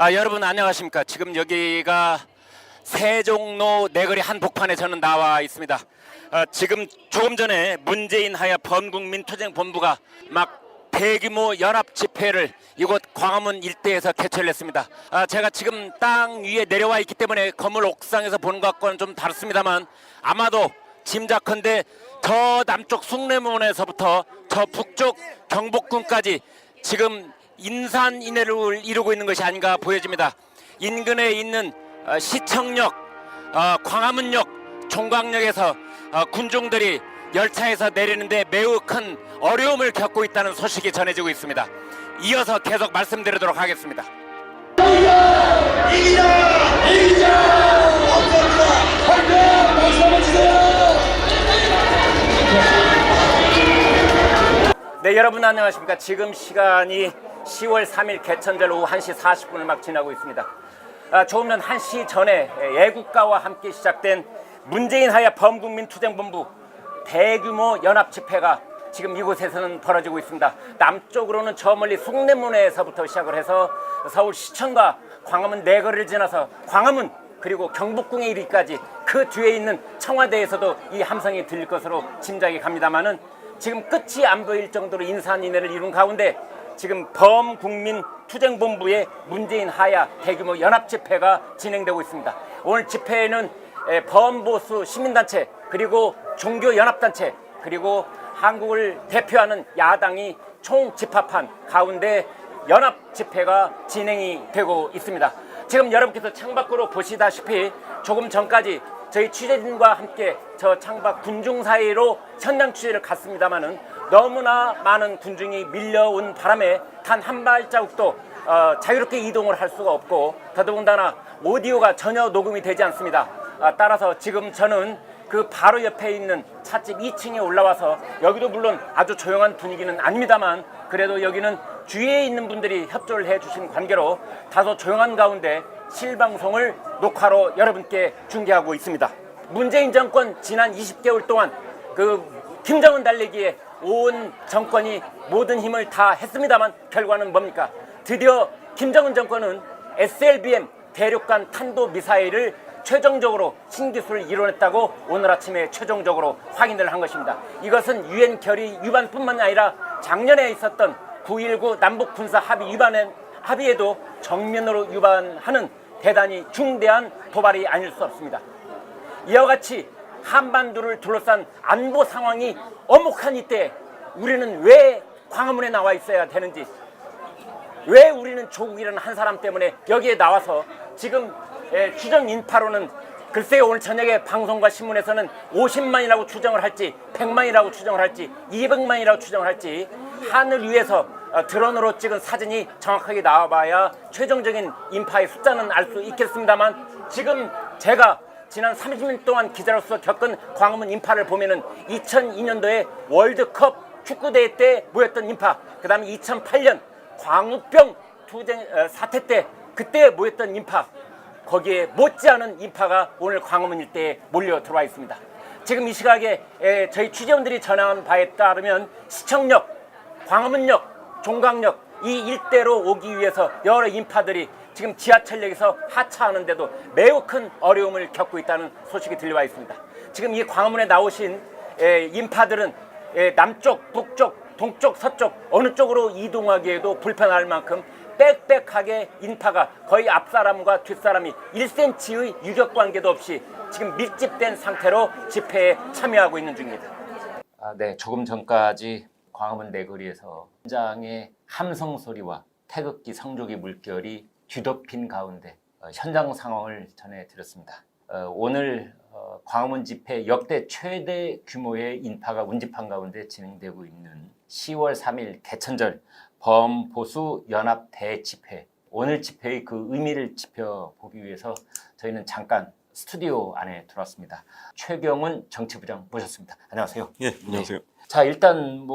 여러분 안녕하십니까. 지금 여기가 세종로 내거리 한복판에 저는 나와 있습니다. 지금 조금 전에 문재인 하야 범국민투쟁본부가 막 대규모 연합 집회를 이곳 광화문 일대에서 개최를 했습니다. 제가 지금 땅 위에 내려와 있기 때문에 건물 옥상에서 보는 것과는 좀 다릅니다만 아마도 짐작컨대 저 남쪽 숭례문에서부터 저 북쪽 경복궁까지 지금 인산인해를 이루고 있는 것이 아닌가 보여집니다. 인근에 있는 시청역, 광화문역, 종강역에서 군중들이 열차에서 내리는데 매우 큰 어려움을 겪고 있다는 소식이 전해지고 있습니다. 이어서 계속 말씀드리도록 하겠습니다. 네, 여러분 안녕하십니까. 지금 시간이 10월 3일 개천절 오후 1시 40분을 막 지나고 있습니다. 조금 전 1시 전에 애국가와 함께 시작된 문재인 하야 범국민투쟁본부 대규모 연합 집회가 지금 이곳에서는 벌어지고 있습니다. 남쪽으로는 저 멀리 숭례문에서부터 시작을 해서 서울시청과 광화문 내거리를 지나서 광화문 그리고 경복궁에 이르기까지 그 뒤에 있는 청와대에서도 이 함성이 들릴 것으로 짐작이 갑니다만은 지금 끝이 안 보일 정도로 인산인해를 이룬 가운데 지금 범국민투쟁본부의 문재인 하야 대규모 연합 집회가 진행되고 있습니다. 오늘 집회에는 범보수 시민단체 그리고 종교연합단체 그리고 한국을 대표하는 야당이 총집합한 가운데 연합 집회가 진행이 되고 있습니다. 지금 여러분께서 창밖으로 보시다시피 조금 전까지 저희 취재진과 함께 저 창밖 군중 사이로 현장 취재를 갔습니다마는 너무나 많은 군중이 밀려온 바람에 단 한 발자국도 자유롭게 이동을 할 수가 없고 더더군다나 오디오가 전혀 녹음이 되지 않습니다. 따라서 지금 저는 그 바로 옆에 있는 찻집 2층에 올라와서 여기도 물론 아주 조용한 분위기는 아닙니다만 그래도 여기는 주위에 있는 분들이 협조를 해주신 관계로 다소 조용한 가운데 실방송을 녹화로 여러분께 중계하고 있습니다. 문재인 정권 지난 20개월 동안 그 김정은 달래기에 온 정권이 모든 힘을 다 했습니다만 결과는 뭡니까? 드디어 김정은 정권은 SLBM 대륙간 탄도미사일을 최종적으로 신기술을 이뤄냈다고 오늘 아침에 최종적으로 확인을 한 것입니다. 이것은 유엔 결의 위반뿐만 아니라 작년에 있었던 9.19 남북 군사 합의에도 정면으로 위반하는 대단히 중대한 도발이 아닐 수 없습니다. 이와 같이 한반도를 둘러싼 안보 상황이 엄혹한 이때 우리는 왜 광화문에 나와 있어야 되는지, 왜 우리는 조국이라는 한 사람 때문에 여기에 나와서 지금 추정 인파로는 글쎄요, 오늘 저녁에 방송과 신문에서는 50만이라고 추정을 할지 100만이라고 추정을 할지 200만이라고 추정을 할지 하늘 위에서 드론으로 찍은 사진이 정확하게 나와봐야 최종적인 인파의 숫자는 알 수 있겠습니다만 지금 제가 지난 30년 동안 기자로서 겪은 광화문 인파를 보면은 2002년도에 월드컵 축구대회 때 모였던 인파, 그 다음에 2008년 광우병 투쟁 사태 때 그때 모였던 인파, 거기에 못지않은 인파가 오늘 광화문 일대에 몰려 들어와 있습니다. 지금 이 시각에 저희 취재원들이 전한 바에 따르면 시청역, 광화문역, 종강역 이 일대로 오기 위해서 여러 인파들이 지금 지하철역에서 하차하는데도 매우 큰 어려움을 겪고 있다는 소식이 들려와 있습니다. 지금 이 광화문에 나오신 인파들은 남쪽, 북쪽, 동쪽, 서쪽 어느 쪽으로 이동하기에도 불편할 만큼 빽빽하게 인파가 거의 앞사람과 뒷사람이 1cm의 유격관계도 없이 지금 밀집된 상태로 집회에 참여하고 있는 중입니다. 네, 조금 전까지 광화문 내거리에서 현장의 함성 소리와 태극기, 성조기 물결이 뒤덮인 가운데 현장 상황을 전해드렸습니다. 오늘 광화문 집회 역대 최대 규모의 인파가 운집한 가운데 진행되고 있는 10월 3일 개천절 범보수 연합 대집회, 오늘 집회의 그 의미를 짚어보기 위해서 저희는 잠깐 스튜디오 안에 들어왔습니다. 최경훈 정치부장 모셨습니다. 안녕하세요. 예, 안녕하세요. 네. 자, 일단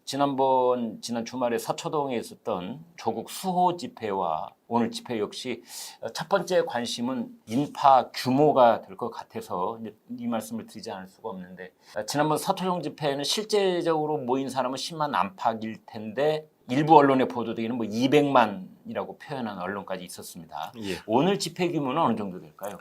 지난 주말에 서초동에 있었던 조국 수호 집회와 오늘 집회 역시 첫 번째 관심은 인파 규모가 될 것 같아서 이 말씀을 드리지 않을 수가 없는데, 지난번 서초동 집회는 실제적으로 모인 사람은 10만 안팎일 텐데 일부 언론에 보도되기는 뭐 200만이라고 표현한 언론까지 있었습니다. 예. 오늘 집회 규모는 어느 정도 될까요?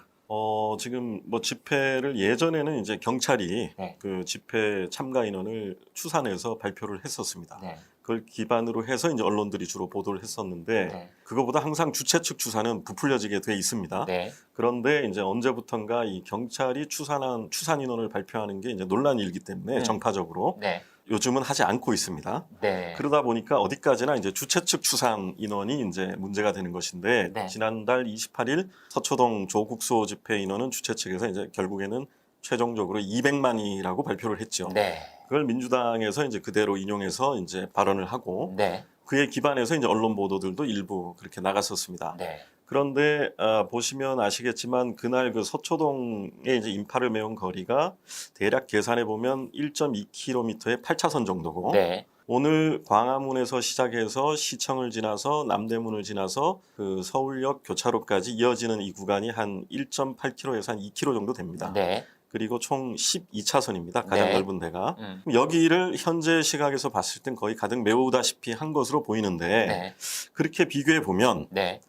지금 뭐 집회를 예전에는 이제 경찰이 네. 그 집회 참가 인원을 추산해서 발표를 했었습니다. 네. 그걸 기반으로 해서 이제 언론들이 주로 보도를 했었는데 네. 그거보다 항상 주최 측 추산은 부풀려지게 돼 있습니다. 네. 그런데 이제 언제부턴가 이 경찰이 추산한 추산 인원을 발표하는 게 이제 논란이 일기 때문에 정파적으로 네. 요즘은 하지 않고 있습니다. 네. 그러다 보니까 어디까지나 이제 주최 측 추산 인원이 이제 문제가 되는 것인데 네. 지난달 28일 서초동 조국소 집회 인원은 주최 측에서 이제 결국에는 최종적으로 200만이라고 발표를 했죠. 네. 그걸 민주당에서 이제 그대로 인용해서 이제 발언을 하고 네. 그에 기반해서 이제 언론 보도들도 일부 그렇게 나갔었습니다. 네. 그런데 보시면 아시겠지만 그날 그 서초동에 이제 인파를 메운 거리가 대략 계산해 보면 1.2km의 8차선 정도고 네. 오늘 광화문에서 시작해서 시청을 지나서 남대문을 지나서 그 서울역 교차로까지 이어지는 이 구간이 한 1.8km에서 한 2km 정도 됩니다. 네. 그리고 총 12차선입니다. 가장 네. 넓은 데가. 여기를 현재 시각에서 봤을 땐 거의 가득 메우다시피 한 것으로 보이는데 네. 그렇게 비교해 보면 네.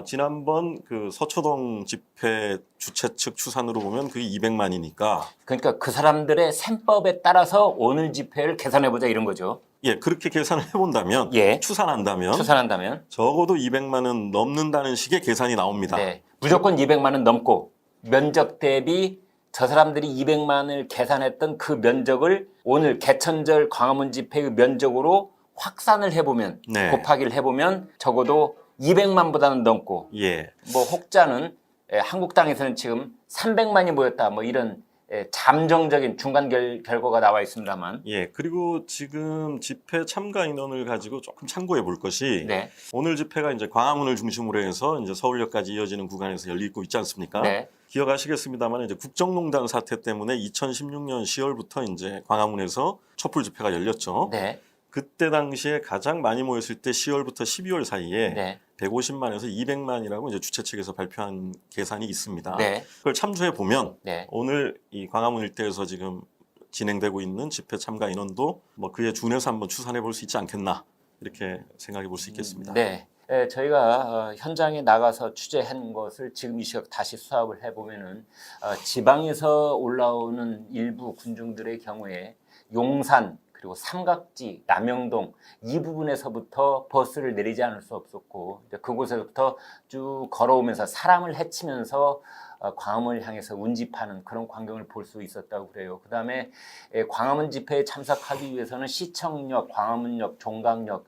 지난번 그 서초동 집회 주최 측 추산으로 보면 그게 200만이니까 그러니까 그 사람들의 셈법에 따라서 오늘 집회를 계산해 보자 이런 거죠. 예, 그렇게 계산을 해본다면 예. 추산한다면 추산한다면 적어도 200만은 넘는다는 식의 계산이 나옵니다. 네. 무조건 200만은 넘고 면적 대비 저 사람들이 200만을 계산했던 그 면적을 오늘 개천절 광화문 집회의 면적으로 확산을 해보면 네. 곱하기를 해보면 적어도 200만보다는 넘고 예. 뭐 혹자는 한국당에서는 지금 300만이 모였다 뭐 이런 잠정적인 중간 결과가 나와 있습니다만 예. 그리고 지금 집회 참가 인원을 가지고 조금 참고해 볼 것이 네. 오늘 집회가 이제 광화문을 중심으로 해서 이제 서울역까지 이어지는 구간에서 열리고 있지 않습니까? 네. 기억하시겠습니다만 이제 국정농단 사태 때문에 2016년 10월부터 이제 광화문에서 촛불 집회가 열렸죠. 네. 그때 당시에 가장 많이 모였을 때 10월부터 12월 사이에 네. 150만에서 200만이라고 이제 주최 측에서 발표한 계산이 있습니다. 네. 그걸 참조해 보면 네. 오늘 이 광화문 일대에서 지금 진행되고 있는 집회 참가 인원도 뭐 그에 준해서 한번 추산해 볼 수 있지 않겠나 이렇게 생각해 볼 수 있겠습니다. 네. 저희가 현장에 나가서 취재한 것을 지금 이 시각 다시 수합을 해보면은 지방에서 올라오는 일부 군중들의 경우에 용산 그리고 삼각지, 남영동 이 부분에서부터 버스를 내리지 않을 수 없었고 그곳에서부터 쭉 걸어오면서 사람을 헤치면서 광화문을 향해서 운집하는 그런 광경을 볼 수 있었다고 그래요. 그 다음에 광화문 집회에 참석하기 위해서는 시청역, 광화문역, 종강역,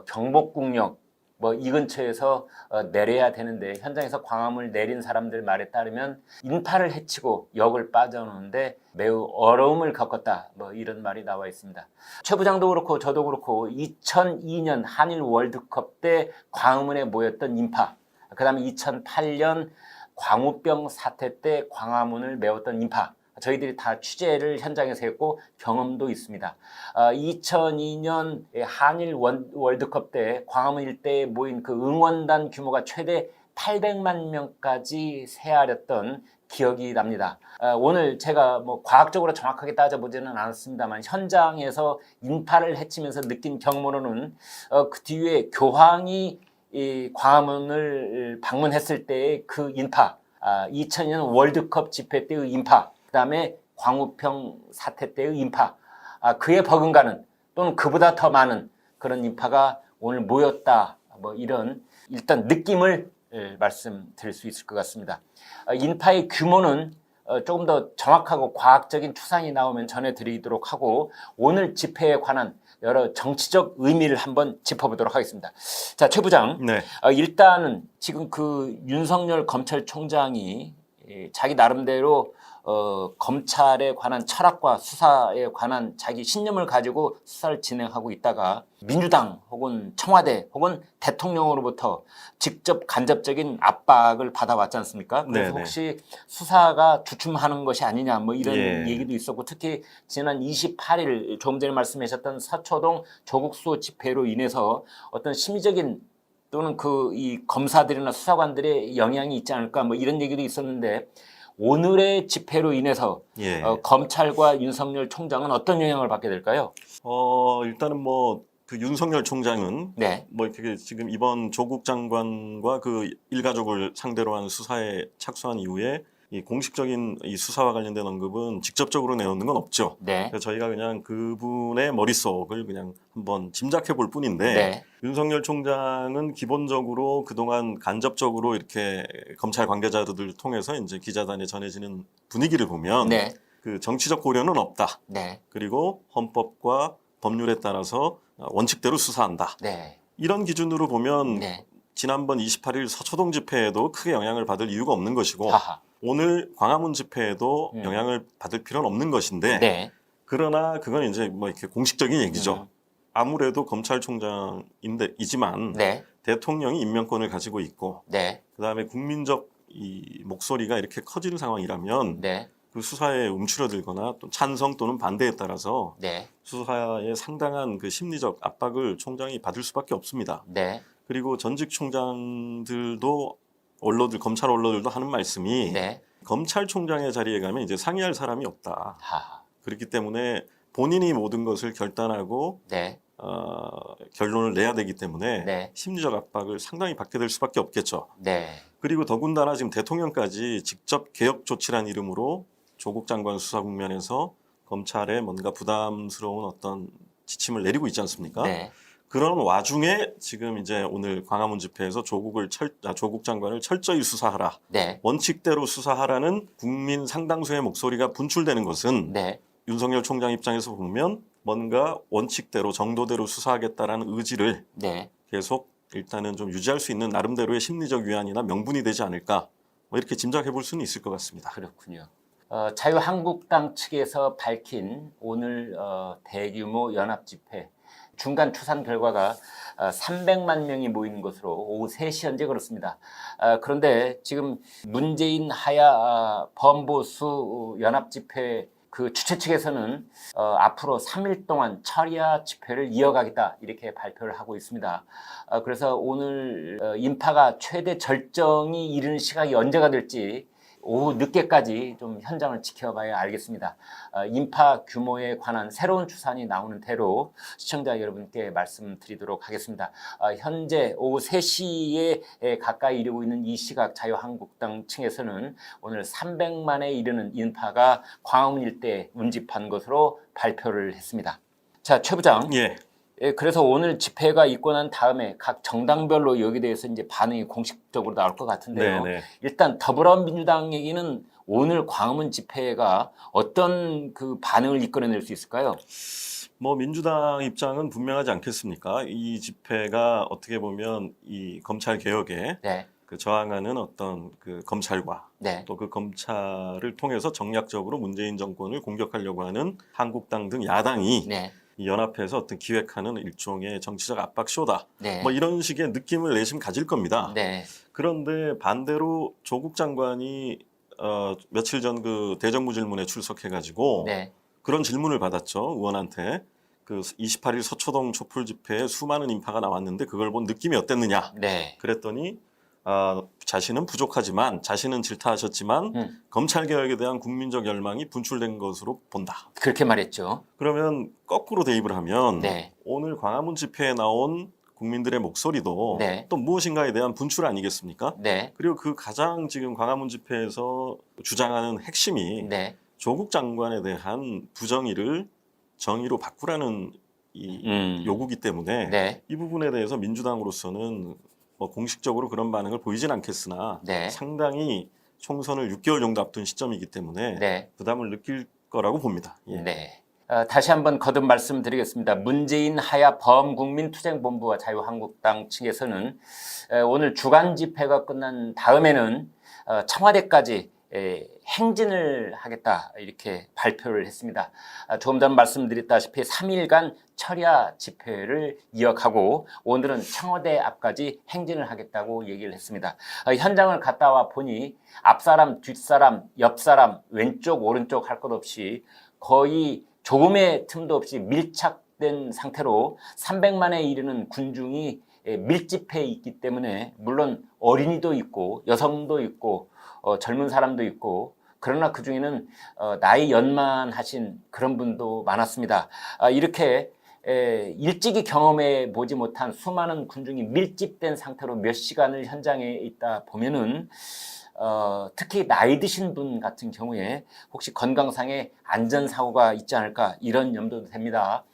경복궁역 뭐 이 근처에서 내려야 되는데 현장에서 광화문을 내린 사람들 말에 따르면 인파를 헤치고 역을 빠져오는데 매우 어려움을 겪었다 뭐 이런 말이 나와 있습니다. 최 부장도 그렇고 저도 그렇고 2002년 한일 월드컵 때 광화문에 모였던 인파 그 다음에 2008년 광우병 사태 때 광화문을 메웠던 인파 저희들이 다 취재를 현장에서 했고 경험도 있습니다. 2002년 한일 월드컵 때 광화문 일대에 모인 그 응원단 규모가 최대 800만 명까지 새아렸던 기억이 납니다. 오늘 제가 뭐 과학적으로 정확하게 따져보지는 않았습니다만 현장에서 인파를 헤치면서 느낀 경험으로는 그 뒤에 교황이 이 광화문을 방문했을 때의 그 인파, 2002년 월드컵 집회 때의 인파, 그 다음에 광우병 사태 때의 인파, 그에 버금가는 또는 그보다 더 많은 그런 인파가 오늘 모였다. 뭐 이런 일단 느낌을 말씀드릴 수 있을 것 같습니다. 인파의 규모는 조금 더 정확하고 과학적인 추산이 나오면 전해드리도록 하고 오늘 집회에 관한 여러 정치적 의미를 한번 짚어보도록 하겠습니다. 자, 최 부장. 네. 일단은 지금 그 윤석열 검찰총장이 자기 나름대로 검찰에 관한 철학과 수사에 관한 자기 신념을 가지고 수사를 진행하고 있다가 민주당 혹은 청와대 혹은 대통령으로부터 직접 간접적인 압박을 받아왔지 않습니까? 그래서 네네. 혹시 수사가 주춤하는 것이 아니냐 뭐 이런 예. 얘기도 있었고 특히 지난 28일 조금 전에 말씀하셨던 서초동 조국수 집회로 인해서 어떤 심리적인 또는 그 이 검사들이나 수사관들의 영향이 있지 않을까 뭐 이런 얘기도 있었는데 오늘의 집회로 인해서 검찰과 윤석열 총장은 어떤 영향을 받게 될까요? 일단은 뭐 그 윤석열 총장은 네. 뭐 이렇게 지금 이번 조국 장관과 그 일가족을 상대로 한 수사에 착수한 이후에 이 공식적인 이 수사와 관련된 언급은 직접적으로 내놓는 건 없죠. 네. 그래서 저희가 그냥 그분의 머릿속을 그냥 한번 짐작해 볼 뿐인데 네. 윤석열 총장은 기본적으로 그동안 간접적으로 이렇게 검찰 관계자들을 통해서 이제 기자단에 전해지는 분위기를 보면 네. 그 정치적 고려는 없다. 네. 그리고 헌법과 법률에 따라서 원칙대로 수사한다. 네. 이런 기준으로 보면 네. 지난번 28일 서초동 집회에도 크게 영향을 받을 이유가 없는 것이고 하하. 오늘 광화문 집회에도 영향을 받을 필요는 없는 것인데 네. 그러나 그건 이제 뭐 이렇게 공식적인 얘기죠. 아무래도 검찰총장이지만 네. 대통령이 임명권을 가지고 있고 네. 그다음에 국민적 이 목소리가 이렇게 커지는 상황이라면 네. 그 수사에 움츠러들거나 또 찬성 또는 반대에 따라서 네. 수사에 상당한 그 심리적 압박을 총장이 받을 수밖에 없습니다. 네. 그리고 전직 총장들도 검찰 언론들도 하는 말씀이 네. 검찰총장의 자리에 가면 이제 상의할 사람이 없다. 하하. 그렇기 때문에 본인이 모든 것을 결단하고 네. 결론을 내야 되기 때문에 네. 심리적 압박을 상당히 받게 될 수밖에 없겠죠. 네. 그리고 더군다나 지금 대통령까지 직접 개혁 조치란 이름으로 조국 장관 수사 국면에서 검찰에 뭔가 부담스러운 어떤 지침을 내리고 있지 않습니까? 네. 그런 와중에 지금 이제 오늘 광화문 집회에서 조국 장관을 철저히 수사하라. 네. 원칙대로 수사하라는 국민 상당수의 목소리가 분출되는 것은 네. 윤석열 총장 입장에서 보면 뭔가 원칙대로 정도대로 수사하겠다라는 의지를 네. 계속 일단은 좀 유지할 수 있는 나름대로의 심리적 위안이나 명분이 되지 않을까 뭐 이렇게 짐작해 볼 수는 있을 것 같습니다. 그렇군요. 자유한국당 측에서 밝힌 오늘 대규모 연합 집회 중간 추산 결과가 300만 명이 모이는 것으로 오후 3시 현재 그렇습니다. 그런데 지금 문재인 하야 범보수 연합 집회 그 주최 측에서는 앞으로 3일 동안 철야 집회를 이어가겠다 이렇게 발표를 하고 있습니다. 그래서 오늘 인파가 최대 절정이 이르는 시각이 언제가 될지 오후 늦게까지 좀 현장을 지켜봐야 알겠습니다. 인파 규모에 관한 새로운 추산이 나오는 대로 시청자 여러분께 말씀드리도록 하겠습니다. 현재 오후 3시에 가까이 이르고 있는 이 시각 자유한국당 층에서는 오늘 300만에 이르는 인파가 광화문 일대에 운집한 것으로 발표를 했습니다. 자, 최 부장. 예. 그래서 오늘 집회가 있고 난 다음에 각 정당별로 여기에 대해서 이제 반응이 공식적으로 나올 것 같은데요. 네네. 일단 더불어민주당에게는 오늘 광화문 집회가 어떤 그 반응을 이끌어낼 수 있을까요? 뭐 민주당 입장은 분명하지 않겠습니까? 이 집회가 어떻게 보면 이 검찰 개혁에 네. 그 저항하는 어떤 그 검찰과 네. 또 그 검찰을 통해서 정략적으로 문재인 정권을 공격하려고 하는 한국당 등 야당이 네. 이 연합해서 어떤 기획하는 일종의 정치적 압박 쇼다. 네. 뭐 이런 식의 느낌을 내심 가질 겁니다. 네. 그런데 반대로 조국 장관이 며칠 전 그 대정부 질문에 출석해가지고 네. 그런 질문을 받았죠. 의원한테. 그 28일 서초동 촛불 집회에 수많은 인파가 나왔는데 그걸 본 느낌이 어땠느냐. 네. 그랬더니 자신은 부족하지만 자신은 질타하셨지만 검찰 개혁에 대한 국민적 열망이 분출된 것으로 본다. 그렇게 말했죠. 그러면 거꾸로 대입을 하면 네. 오늘 광화문 집회에 나온 국민들의 목소리도 네. 또 무엇인가에 대한 분출 아니겠습니까? 네. 그리고 그 가장 지금 광화문 집회에서 주장하는 핵심이 네. 조국 장관에 대한 부정의를 정의로 바꾸라는 이 요구기 때문에 네. 이 부분에 대해서 민주당으로서는 뭐 공식적으로 그런 반응을 보이진 않겠으나 네. 상당히 총선을 6개월 정도 앞둔 시점이기 때문에 네. 부담을 느낄 거라고 봅니다. 예. 네. 다시 한번 거듭 말씀드리겠습니다. 문재인 하야 범국민투쟁본부와 자유한국당 측에서는 오늘 주간 집회가 끝난 다음에는 청와대까지 행진을 하겠다 이렇게 발표를 했습니다. 조금 전 말씀드렸다시피 3일간 철야 집회를 이어가고 오늘은 청와대 앞까지 행진을 하겠다고 얘기를 했습니다. 현장을 갔다 와 보니 앞사람, 뒷사람, 옆사람, 왼쪽, 오른쪽 할 것 없이 거의 조금의 틈도 없이 밀착된 상태로 300만에 이르는 군중이 밀집해 있기 때문에 물론 어린이도 있고 여성도 있고 젊은 사람도 있고 그러나 그중에는 나이 연만하신 그런 분도 많았습니다. 이렇게 일찍이 경험해 보지 못한 수많은 군중이 밀집된 상태로 몇 시간을 현장에 있다 보면은 특히 나이 드신 분 같은 경우에 혹시 건강상의 안전사고가 있지 않을까 이런 염려도 됩니다.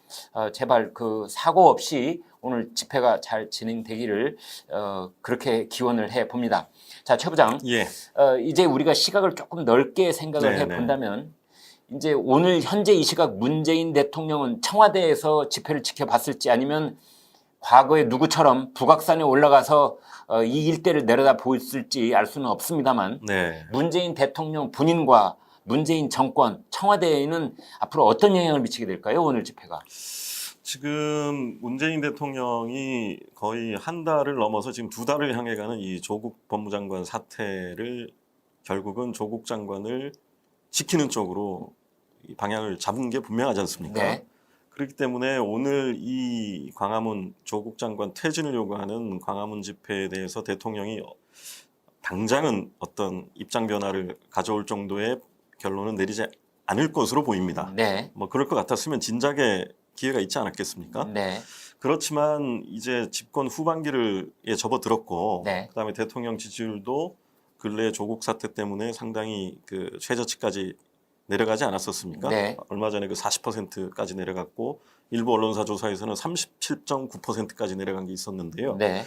제발 그 사고 없이 오늘 집회가 잘 진행되기를 그렇게 기원을 해 봅니다. 자, 최 부장, 예. 이제 우리가 시각을 조금 넓게 생각을 네, 해 본다면 이제 오늘 현재 이 시각 문재인 대통령은 청와대에서 집회를 지켜봤을지 아니면 과거에 누구처럼 북악산에 올라가서 이 일대를 내려다 보였을지 알 수는 없습니다만 네. 문재인 대통령 본인과 문재인 정권, 청와대에는 앞으로 어떤 영향을 미치게 될까요? 오늘 집회가. 지금 문재인 대통령이 거의 한 달을 넘어서 지금 두 달을 향해 가는 이 조국 법무장관 사태를 결국은 조국 장관을 지키는 쪽으로 이 방향을 잡은 게 분명하지 않습니까? 네. 그렇기 때문에 오늘 이 광화문 조국 장관 퇴진을 요구하는 광화문 집회에 대해서 대통령이 당장은 어떤 입장 변화를 가져올 정도의 결론은 내리지 않을 것으로 보입니다. 네. 뭐 그럴 것 같았으면 진작에 기회가 있지 않았겠습니까? 네. 그렇지만 이제 집권 후반기를 접어들었고 네. 그다음에 대통령 지지율도 근래 조국 사태 때문에 상당히 그 최저치까지 내려가지 않았었습니까? 네. 얼마 전에 그 40%까지 내려갔고 일부 언론사 조사에서는 37.9%까지 내려간 게 있었는데요. 네.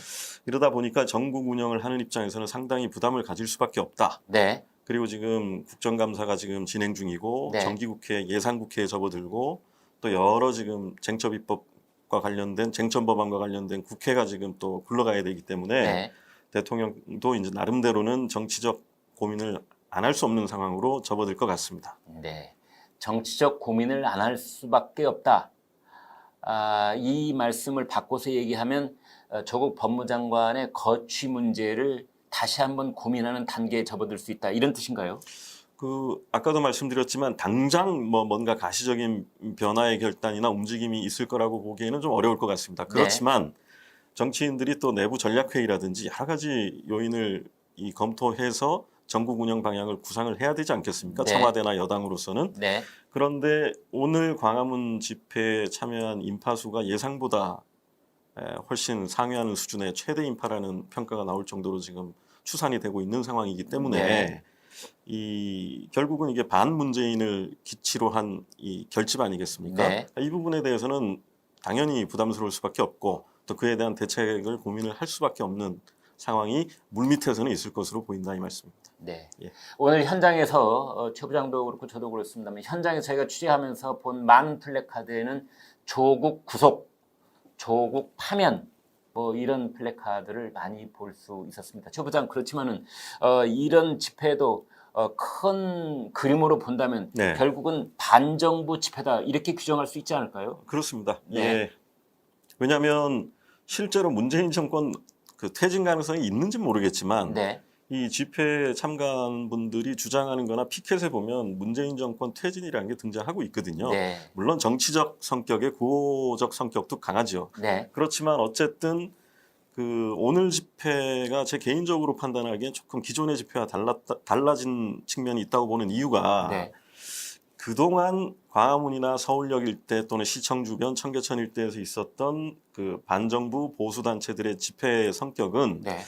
이러다 보니까 전국 운영을 하는 입장에서는 상당히 부담을 가질 수밖에 없다. 네. 그리고 지금 국정감사가 지금 진행 중이고 네. 정기국회 예산국회에 접어들고 또 여러 지금 쟁점입법과 관련된 쟁점법안과 관련된 국회가 지금 또 굴러가야 되기 때문에 네. 대통령도 이제 나름대로는 정치적 고민을 안 할 수 없는 상황으로 접어들 것 같습니다. 네. 정치적 고민을 안 할 수밖에 없다. 이 말씀을 바꿔서 얘기하면 조국 법무장관의 거취 문제를 다시 한번 고민하는 단계에 접어들 수 있다. 이런 뜻인가요? 그 아까도 말씀드렸지만 당장 뭐 뭔가 가시적인 변화의 결단이나 움직임이 있을 거라고 보기에는 좀 어려울 것 같습니다. 그렇지만 정치인들이 또 내부 전략회의라든지 여러 가지 요인을 검토해서 전국 운영 방향을 구상을 해야 되지 않겠습니까? 네. 청와대나 여당으로서는. 네. 그런데 오늘 광화문 집회에 참여한 인파 수가 예상보다 훨씬 상회하는 수준의 최대 인파라는 평가가 나올 정도로 지금 추산이 되고 있는 상황이기 때문에 네. 이 결국은 이게 반문재인을 기치로 한 이 결집 아니겠습니까? 네. 이 부분에 대해서는 당연히 부담스러울 수밖에 없고 또 그에 대한 대책을 고민을 할 수밖에 없는 상황이 물밑에서는 있을 것으로 보인다 이 말씀입니다. 네. 예. 오늘 현장에서 최 부장도 그렇고 저도 그렇습니다만 현장에서 저희가 취재하면서 본 많은 플래카드에는 조국 구속, 조국 파면 뭐 이런 플래카드를 많이 볼 수 있었습니다. 최 부장 그렇지만은 이런 집회도 큰 그림으로 본다면 네. 결국은 반정부 집회다 이렇게 규정할 수 있지 않을까요? 그렇습니다. 네. 예. 왜냐하면 실제로 문재인 정권 그 퇴진 가능성이 있는지 모르겠지만 네. 이 집회에 참가한 분들이 주장하는 거나 피켓에 보면 문재인 정권 퇴진이라는 게 등장하고 있거든요. 네. 물론 정치적 성격의 구호적 성격도 강하죠. 네. 그렇지만 어쨌든 그 오늘 집회가 제 개인적으로 판단하기엔 조금 기존의 집회와 달라진 측면이 있다고 보는 이유가 네. 그동안 광화문이나 서울역 일대 또는 시청 주변 청계천 일대에서 있었던 그 반정부 보수 단체들의 집회 성격은 네.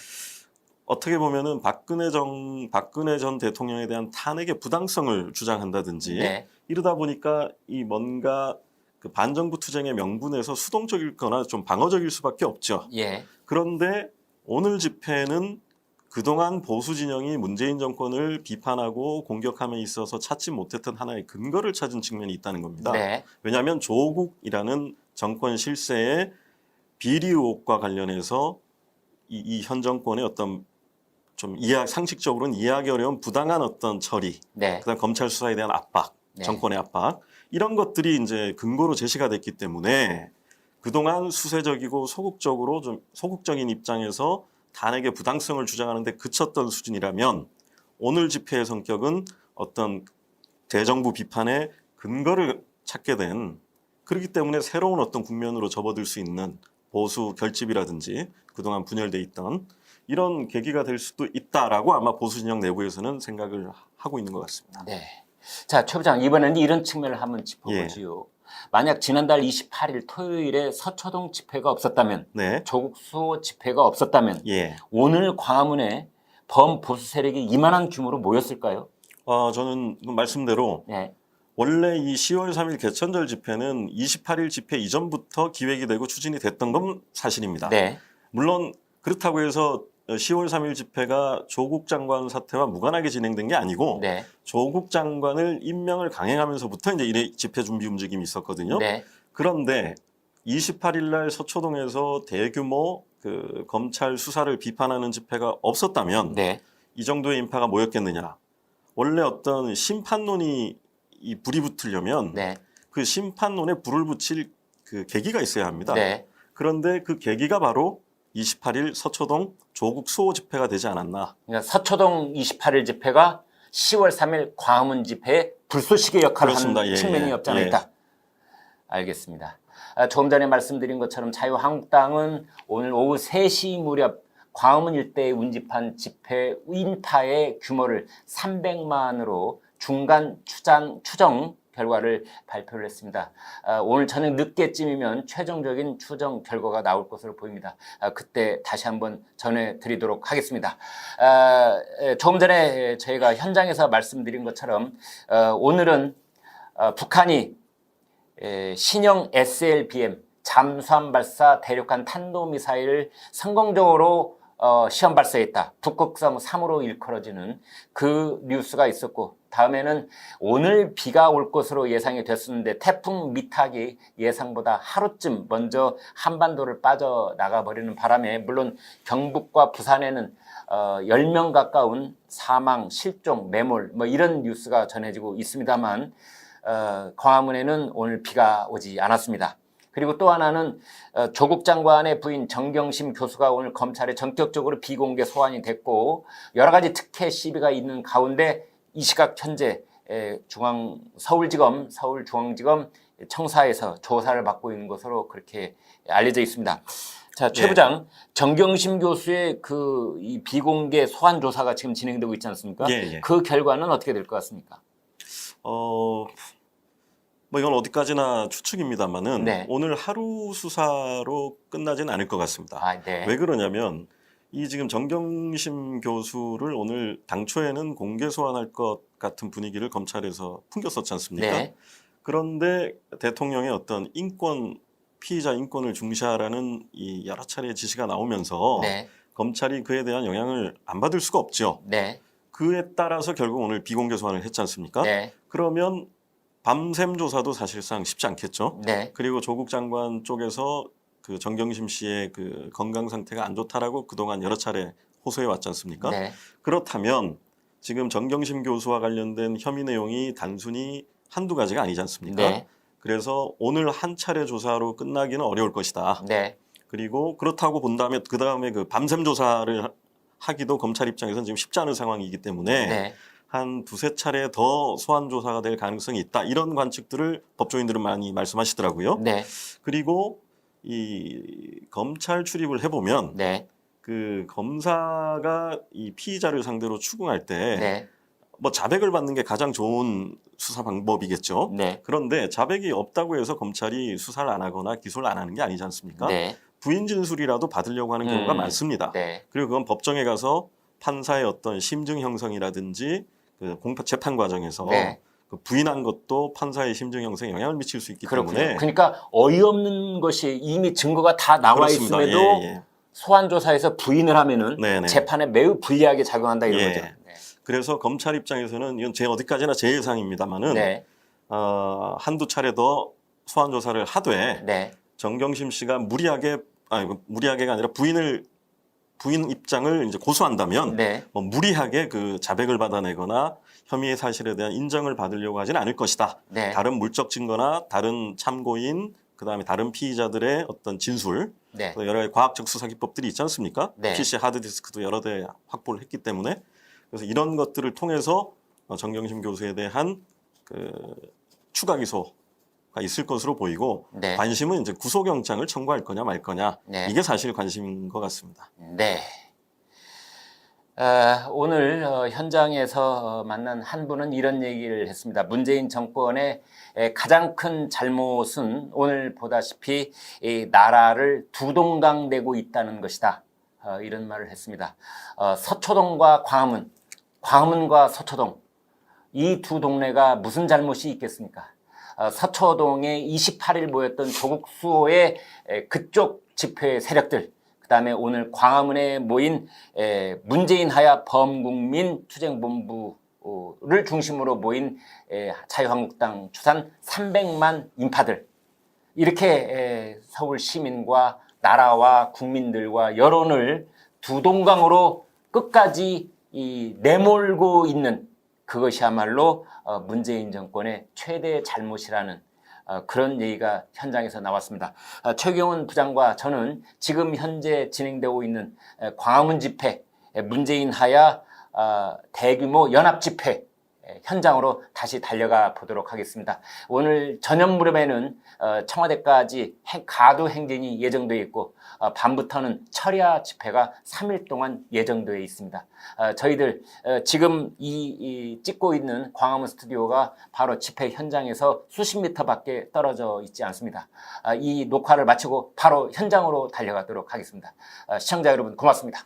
어떻게 보면은 박근혜 전 대통령에 대한 탄핵의 부당성을 주장한다든지 네. 이러다 보니까 이 뭔가 그 반정부 투쟁의 명분에서 수동적이거나 좀 방어적일 수밖에 없죠. 예. 그런데 오늘 집회는 그동안 보수 진영이 문재인 정권을 비판하고 공격함에 있어서 찾지 못했던 하나의 근거를 찾은 측면이 있다는 겁니다. 네. 왜냐하면 조국이라는 정권 실세의 비리 의혹과 관련해서 이 현 정권의 어떤 좀 상식적으로는 이해하기 어려운 부당한 어떤 처리, 네. 그다음 검찰 수사에 대한 압박, 네. 정권의 압박 이런 것들이 이제 근거로 제시가 됐기 때문에 그동안 수세적이고 소극적인 입장에서 탄핵의 부당성을 주장하는데 그쳤던 수준이라면 오늘 집회의 성격은 어떤 대정부 비판의 근거를 찾게 된 그렇기 때문에 새로운 어떤 국면으로 접어들 수 있는 보수 결집이라든지 그동안 분열돼 있던 이런 계기가 될 수도 있다라고 아마 보수 진영 내부에서는 생각을 하고 있는 것 같습니다. 네. 자, 최 부장, 이번에는 이런 측면을 한번 짚어보지요. 만약 지난달 28일 토요일에 서초동 집회가 없었다면, 네. 조국 수호 집회가 없었다면, 예. 오늘 광화문에 범보수 세력이 이만한 규모로 모였을까요? 저는 그 말씀대로 네. 원래 이 10월 3일 개천절 집회는 28일 집회 이전부터 기획이 되고 추진이 됐던 건 사실입니다. 네. 물론 그렇다고 해서 10월 3일 집회가 조국 장관 사태와 무관하게 진행된 게 아니고 네. 조국 장관을 임명을 강행하면서부터 이제 이래 집회 준비 움직임이 있었거든요. 네. 그런데 28일 날 서초동에서 대규모 그 검찰 수사를 비판하는 집회가 없었다면 네. 이 정도의 인파가 모였겠느냐. 원래 어떤 심판론이 이 불이 붙으려면 네. 그 심판론에 불을 붙일 그 계기가 있어야 합니다. 네. 그런데 그 계기가 바로 28일 서초동 조국 수호 집회가 되지 않았나. 그러니까 서초동 28일 집회가 10월 3일 광화문 집회의 불쏘시개 역할을 그렇습니다. 한 예, 측면이 예. 없지 않아 예. 있다. 알겠습니다. 조금 전에 말씀드린 것처럼 자유한국당은 오늘 오후 3시 무렵 광화문 일대에 운집한 집회 인파의 규모를 300만으로 중간 추정 결과를 발표를 했습니다. 오늘 저녁 늦게쯤이면 최종적인 추정 결과가 나올 것으로 보입니다. 그때 다시 한번 전해드리도록 하겠습니다. 조금 전에 저희가 현장에서 말씀드린 것처럼 오늘은 북한이 신형 SLBM 잠수함 발사 대륙간 탄도미사일을 성공적으로 시험 발사했다. 북극성 3으로 일컬어지는 그 뉴스가 있었고, 다음에는 오늘 비가 올 것으로 예상이 됐었는데 태풍 미탁이 예상보다 하루쯤 먼저 한반도를 빠져나가 버리는 바람에 물론 경북과 부산에는 10명 가까운 사망, 실종, 매몰 뭐 이런 뉴스가 전해지고 있습니다만 광화문에는 오늘 비가 오지 않았습니다. 그리고 또 하나는 조국 장관의 부인 정경심 교수가 오늘 검찰에 전격적으로 비공개 소환이 됐고 여러 가지 특혜 시비가 있는 가운데 이 시각 현재 서울지검, 서울중앙지검 청사에서 조사를 받고 있는 것으로 그렇게 알려져 있습니다. 자, 최 부장, 정경심 교수의 이 비공개 소환 조사가 지금 진행되고 있지 않습니까? 예. 그 결과는 어떻게 될 것 같습니까? 뭐 이건 어디까지나 추측입니다만은 네. 오늘 하루 수사로 끝나지는 않을 것 같습니다. 네. 왜 그러냐면 이 지금 정경심 교수를 오늘 당초에는 공개 소환할 것 같은 분위기를 검찰에서 풍겼었지 않습니까? 네. 그런데 대통령의 어떤 피의자 인권을 중시하라는 이 여러 차례 지시가 나오면서 네. 검찰이 그에 대한 영향을 안 받을 수가 없죠. 네. 그에 따라서 결국 오늘 비공개 소환을 했지 않습니까? 네. 그러면 밤샘 조사도 사실상 쉽지 않겠죠. 네. 그리고 조국 장관 쪽에서 그 정경심 씨의 그 건강 상태가 안 좋다라고 그동안 여러 차례 호소해 왔지 않습니까? 네. 그렇다면 지금 정경심 교수와 관련된 혐의 내용이 단순히 한두 가지가 아니지 않습니까? 네. 그래서 오늘 한 차례 조사로 끝나기는 어려울 것이다. 네. 그리고 그렇다고 본다음에 그다음에 그 밤샘 조사를 하기도 검찰 입장에서는 지금 쉽지 않은 상황이기 때문에 네. 한 두세 차례 더 소환 조사가 될 가능성이 있다. 이런 관측들을 법조인들은 많이 말씀하시더라고요. 네. 그리고 이 검찰 출입을 해보면 네. 그 검사가 이 피의자를 상대로 추궁할 때 네. 뭐 자백을 받는 게 가장 좋은 수사 방법이겠죠. 네. 그런데 자백이 없다고 해서 검찰이 수사를 안 하거나 기소를 안 하는 게 아니지 않습니까? 네. 부인 진술이라도 받으려고 하는 경우가 많습니다. 네. 그리고 그건 법정에 가서 판사의 어떤 심증 형성이라든지 그 재판 과정에서 네. 그 부인한 것도 판사의 심증 형성에 영향을 미칠 수 있기 그렇군요. 때문에 그러니까 어이없는 것이 이미 증거가 다 나와 그렇습니다. 있음에도 예. 소환 조사에서 부인을 하면은 네네. 재판에 매우 불리하게 작용한다 이런 예. 거죠. 네. 그래서 검찰 입장에서는 이건 어디까지나 제 예상입니다만은 네. 한두 차례 더 소환 조사를 하되 네. 정경심 씨가 무리하게가 아니라 부인 입장을 이제 고소한다면 네. 뭐 무리하게 그 자백을 받아내거나 혐의의 사실에 대한 인정을 받으려고 하지는 않을 것이다. 네. 다른 물적 증거나 다른 참고인 그다음에 다른 피의자들의 어떤 진술 네. 또 여러 가지 과학적 수사 기법들이 있지 않습니까? 네. PC 하드디스크도 여러 대 확보를 했기 때문에 그래서 이런 것들을 통해서 정경심 교수에 대한 그 추가 기소가 있을 것으로 보이고 네. 관심은 이제 구속영장을 청구할 거냐 말 거냐 네. 이게 사실 관심인 것 같습니다. 네. 오늘 현장에서 만난 한 분은 이런 얘기를 했습니다. 문재인 정권의 가장 큰 잘못은 오늘 보다시피 이 나라를 두동강되고 있다는 것이다. 이런 말을 했습니다. 서초동과 광화문, 광화문과 서초동 이 두 동네가 무슨 잘못이 있겠습니까? 서초동에 28일 모였던 조국 수호의 그쪽 집회 세력들, 그 다음에 오늘 광화문에 모인 문재인 하야 범국민 투쟁본부를 중심으로 모인 자유한국당 추산 300만 인파들, 이렇게 서울 시민과 나라와 국민들과 여론을 두동강으로 끝까지 내몰고 있는, 그것이야말로 문재인 정권의 최대 잘못이라는 그런 얘기가 현장에서 나왔습니다. 최경훈 부장과 저는 지금 현재 진행되고 있는 광화문 집회, 문재인 하야 대규모 연합 집회 현장으로 다시 달려가 보도록 하겠습니다. 오늘 저녁 무렵에는 청와대까지 가두 행진이 예정되어 있고 밤부터는 철야 집회가 3일 동안 예정되어 있습니다. 저희들 지금 찍고 있는 광화문 스튜디오가 바로 집회 현장에서 수십 미터 밖에 떨어져 있지 않습니다. 이 녹화를 마치고 바로 현장으로 달려가도록 하겠습니다. 시청자 여러분 고맙습니다.